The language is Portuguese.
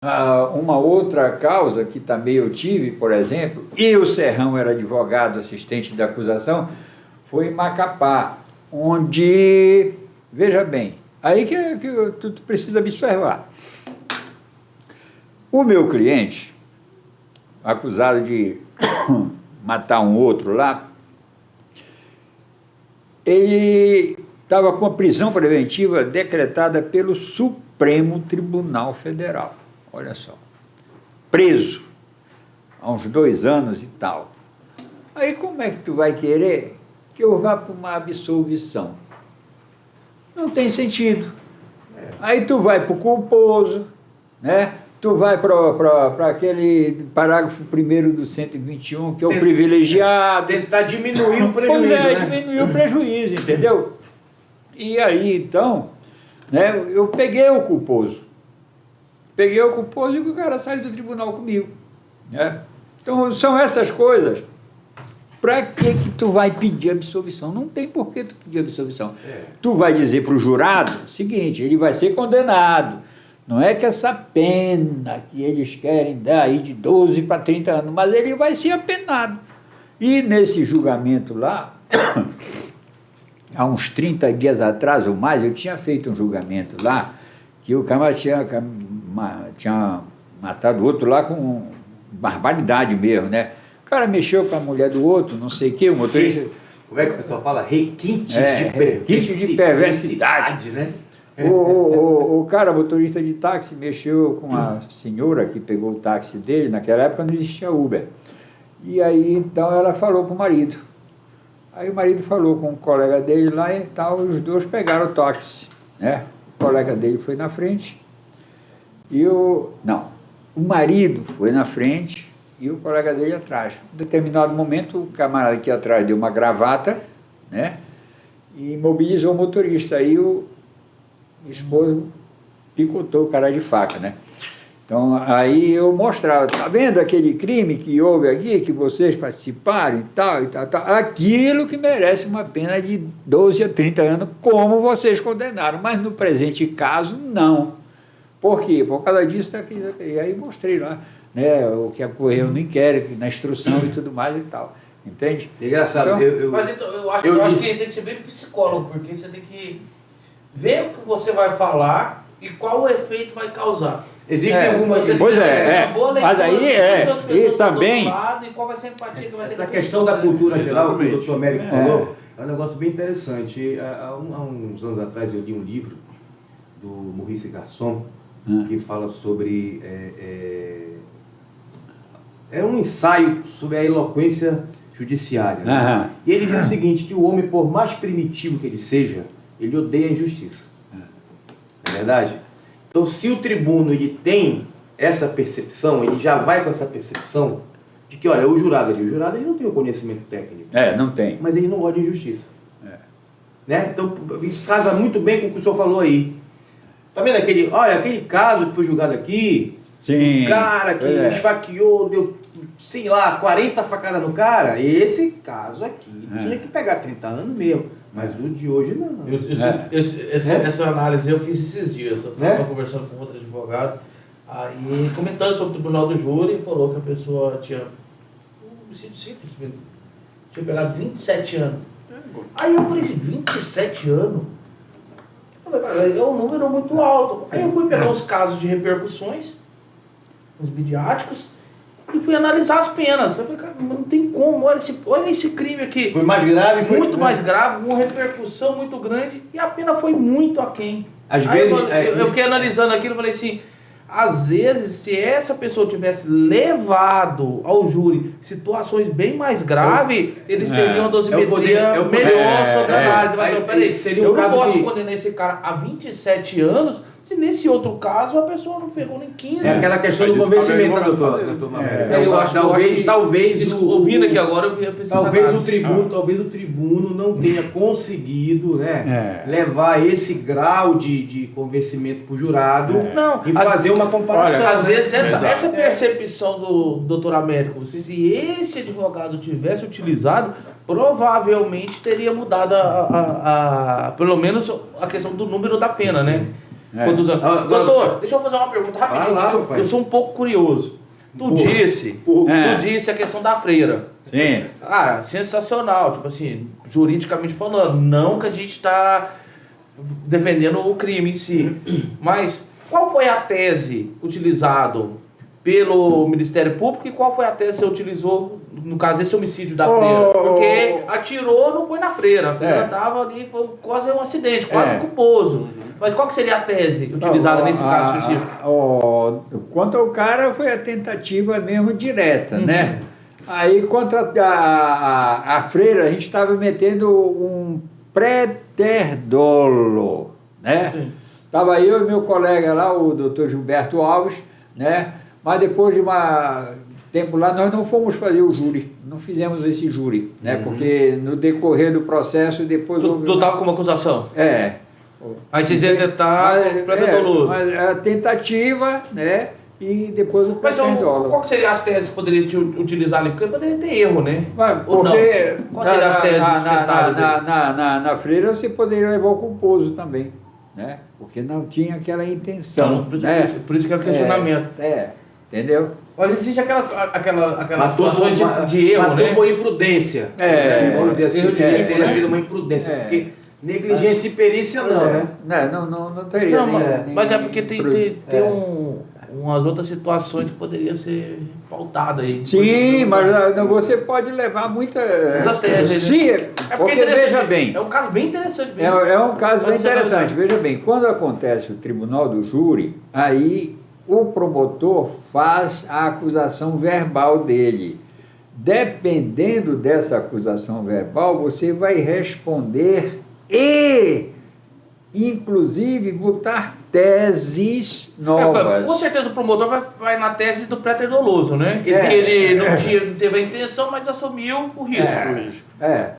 Uma outra causa que também eu tive, por exemplo, e o Serrão era advogado assistente da acusação, foi em Macapá, onde, veja bem, aí que tu precisa observar. O meu cliente, acusado de matar um outro lá, ele estava com a prisão preventiva decretada pelo Supremo Tribunal Federal. Olha só, preso há uns 2 anos e tal. Aí como é que tu vai querer que eu vá para uma absolvição? Não tem sentido. Aí tu vai para o culposo, né? Tu vai para aquele parágrafo 1º do 121, que é o privilegiado. Tentar diminuir o prejuízo, Pois é, né? diminuir o prejuízo, entendeu? E aí, então, né, eu peguei o culposo. Peguei o culposo e o cara sai do tribunal comigo, né? Então, são essas coisas. Para que tu vai pedir absolvição? Não tem por que tu pedir absolvição. Tu vai dizer para o jurado o seguinte, ele vai ser condenado. Não é que essa pena que eles querem dar aí de 12 para 30 anos, mas ele vai ser apenado. E nesse julgamento lá, há uns 30 dias atrás ou mais, eu tinha feito um julgamento lá, que o cara tinha matado o outro lá com barbaridade mesmo, né? O cara mexeu com a mulher do outro, não sei o quê, o motorista... Como é que o pessoal fala? Requintes de perversidade, né? O cara, motorista de táxi, mexeu com a senhora que pegou o táxi dele, naquela época não existia Uber. E aí, então, ela falou para o marido. Aí o marido falou com um colega dele lá e tal, e os dois pegaram o táxi, né? O colega dele foi na frente e o marido foi na frente e o colega dele atrás. Em determinado momento, o camarada aqui atrás deu uma gravata, né? E imobilizou o motorista. Aí o esposo picotou o cara de faca, né? Então, aí eu mostrava, tá vendo aquele crime que houve aqui, que vocês participaram e tal, aquilo que merece uma pena de 12 a 30 anos, como vocês condenaram, mas no presente caso, não. Por quê? Por causa disso, e aí mostrei lá, né, o que ocorreu no inquérito, na instrução e tudo mais e tal, entende? Engraçado, então, Mas então, eu acho que tem que ser bem psicólogo, porque você tem que ver o que você vai falar e qual o efeito vai causar. Existem algumas... Pois mas aí e também... E qual vai ser a empatia que vai ter. Essa questão da cultura geral, que o Dr. Américo falou, é um negócio bem interessante. Há uns anos atrás eu li um livro do Maurice Garçon, que fala sobre... É um ensaio sobre a eloquência judiciária. Né? E ele diz o seguinte, que o homem, por mais primitivo que ele seja, ele odeia a injustiça. Não é verdade? Então, se o tribuno ele tem essa percepção, ele já vai com essa percepção de que, olha, o jurado ele não tem o conhecimento técnico. Não tem. Mas ele não gosta de injustiça. Né? Então, isso casa muito bem com o que o senhor falou aí. Tá vendo aquele caso que foi julgado aqui? Sim. O cara que esfaqueou, deu, sei lá, 40 facadas no cara. Esse caso aqui tinha que pegar 30 anos mesmo. Mas o de hoje não. Essa análise eu fiz esses dias. Eu estava conversando com outro advogado, aí comentando sobre o tribunal do júri, falou que a pessoa tinha um homicídio simples mesmo. Tinha pegado 27 anos. Aí eu falei, 27 anos? Eu falei, é um número muito alto. Aí eu fui pegar os casos de repercussões, os midiáticos, e fui analisar as penas. Eu falei, cara, não tem como, olha esse crime aqui. Foi mais grave? Muito mais grave, uma repercussão muito grande, e a pena foi muito aquém. Às vezes... Eu fiquei analisando aquilo e falei assim, às vezes, se essa pessoa tivesse levado ao júri situações bem mais graves, eles teriam uma dosimetria melhor sobre a análise. Mas peraí, eu não posso condenar esse cara a 27 anos, se nesse outro caso a pessoa não pegou nem 15. É aquela questão do convencimento, doutor. Eu acho talvez ouvindo aqui agora, eu fiz talvez o tribuno não tenha conseguido, né, levar esse grau de convencimento para o jurado e fazer uma comparação. Às vezes essa percepção do doutor Américo, se esse advogado tivesse utilizado, provavelmente teria mudado pelo menos a questão do número da pena, né? Quantos anos? Doutor, deixa eu fazer uma pergunta rapidinho, lá, porque eu sou um pouco curioso. Tu disse a questão da freira. Sim. Cara, sensacional, tipo assim, juridicamente falando, não que a gente está defendendo o crime em si, mas qual foi a tese utilizada pelo Ministério Público e qual foi a tese que você utilizou no caso desse homicídio da freira? Porque atirou, não foi na freira, a freira estava ali, foi quase um acidente, quase culposo. Mas qual que seria a tese utilizada nesse caso específico? Quanto ao cara, foi a tentativa mesmo direta, né? Aí, contra a freira, a gente estava metendo um pré-ter-dolo, né? Sim. Estava eu e meu colega lá, o doutor Gilberto Alves, né? Mas depois de um tempo lá, nós não fomos fazer o júri, não fizemos esse júri, né? Porque no decorrer do processo, depois... Tu estava com uma acusação? É. Aí vocês iam tentar o pré-ter-doloso. Mas a tentativa, né? E depois o pré-ter-dolo. Qual que seria as teses que poderia utilizar ali? Porque poderia ter erro, né? Ou não? Qual seria as teses expectáveis? Na freira você poderia levar o culposo também, né? Porque não tinha aquela intenção. Então, por isso que é o questionamento. Entendeu? Mas existe aquelas situações de erro, né? Matou por imprudência. Vamos dizer assim, teria sido uma imprudência. Porque negligência e perícia não, né? Não teria. Mas é porque tem umas outras situações que poderiam ser pautadas aí. Sim, mas você pode levar muitas teses. Sim, porque veja bem. É um caso bem interessante mesmo. É um caso bem interessante. Veja bem, quando acontece o tribunal do júri, aí o promotor faz a acusação verbal dele. Dependendo dessa acusação verbal, você vai responder e, inclusive, botar teses novas. Com certeza o promotor vai na tese do pré-ter-doloso, né? Ele não teve a intenção, mas assumiu o risco.